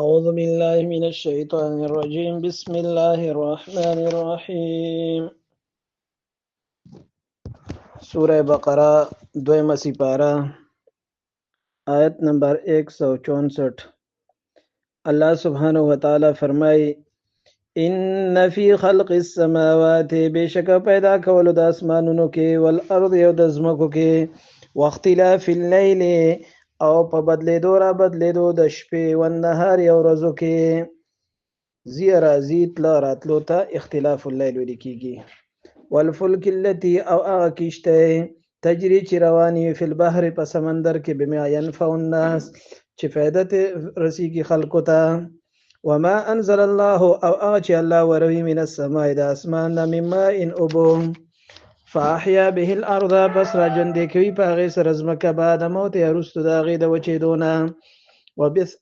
أعوذ بالله من الشيطان الرجيم بسم الله الرحمن الرحيم سورة بقرة دویمه سپاره آیت نمبر 164 الله سبحانه وتعالى فرمای ان فی خلق السماوات بشک پیدا کولو د اسمانونو کې والارض او د ځمکو کې واختلاف الليل او په بدلیدو را بدلیدو د شپې او النهار او ورځو کې زی راځي تله راتلو ته اختلاف الليل ویل کیږي والفلک التي او هغه کشته تجري چې رواني فی البحر په سمندر کې بما ينفع الناس چې فائدت رسیږي خلکو ته وما انزل الله او هغه چې الله وروي من السماء د اسمان من ماء ابو فاحیا به الارض بس را ژوندې کوي په هغې سره ځمکه بعد موت یا وروسته د هغې د وچېدونه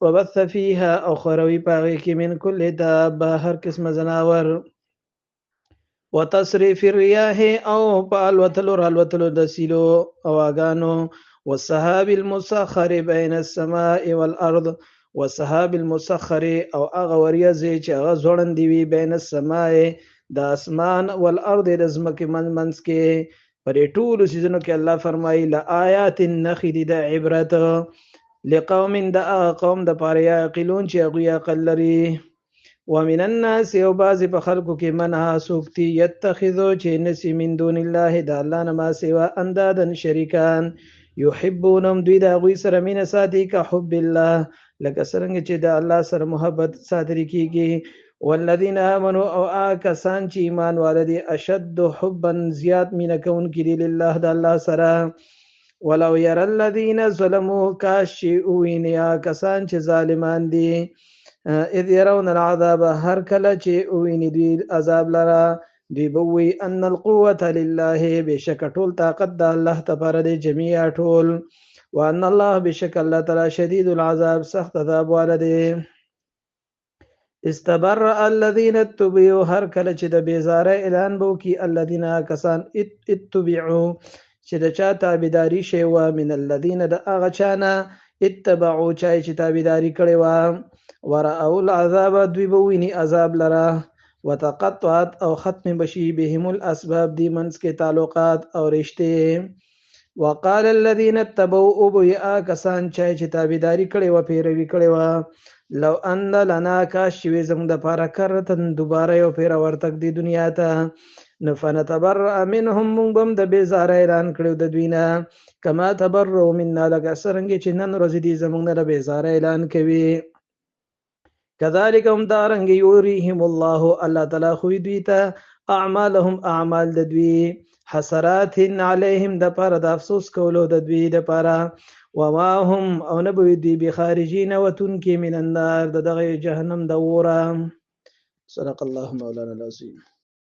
وبث فيها او خوروي په هغې کې من کل دابه هر قسمه ځناور وتصريف الرياح او په الوتلو رالوتلو د سیلو هواګانو والسحاب المسخر بين السماء والارض والسحاب المسخر او هغه وریځې چې هغه ځوړندې وي بین السماء د اسمان والارض د ځمکې منځ کې په دې ټولو څیزونو کې الله فرمایي لآیات نښې دي د عبرت لقوم د هغه قوم دپاره یعقلون چې هغوی عقل لري ومن الناس او بعضې په خلکو کې من هغه څوک دي یتخذو چې نیسي من دون الله د الله نه ما سوا اندادا شریکان یحبونهم دوی د هغوی سره مینه ساتي که حب الله لکه څرنګه چې د الله سره محبت ساتل کیږي والذین آمنوا او هغه کسان چې ایمان والدي اشد حبا زیات مینه کوونکي دي لله د الله سره ولو يرى الذين ظلموا کاش چې وویني هغه کسان چې ظالمان دي اذ يرون العذاب هر کله چې وویني دوی عذاب لره دوی به ووایي ان القوة لله بشک ټول طاقت د الله لپاره دی جمیعا ټول وان الله بشک الله تعالی شدید العذاب سخت عذاب والا دی استبرأ الذين اتبعوا هر کله چې د بیزاره اعلان به وکړي الذين کسان اتبعوا چې د چا تابعداري شوې وه من الذين د هغه چا نه اتبعوا چا چې تابعداري کړې وه ورأوا العذاب دوی به وویني عذاب لره وتقطعت او ختم بشي بهم الاسباب دی منځ کې تعلقات او رشتې وقال الذين اتبعوا ابويا کسان چې تابعداري کړې وه پیروي کړې وه لو ان لنا کاش چې وي زموږ دپاره کرتن دوباره یو پیره ورتګ دی دنیا ته نو فنتبرأ منهم موږ به هم د بېزاره اعلان کړی د دوی نه کما تبرؤ منا لکه څرنګې چې نن ورځې دوی زموږ نه د بېزاره اعلان کوي كذلك هم دارنګ یوریهم الله الله تعالی خو دوی ته اعمالهم اعمال د دوی حسرات علیهم د پاره د افسوس کولو د دوی د پاره وما هم او نه به دوی بخارجین وتون کې من النار د دغه جهنم د اوره صدق الله مولانا العظیم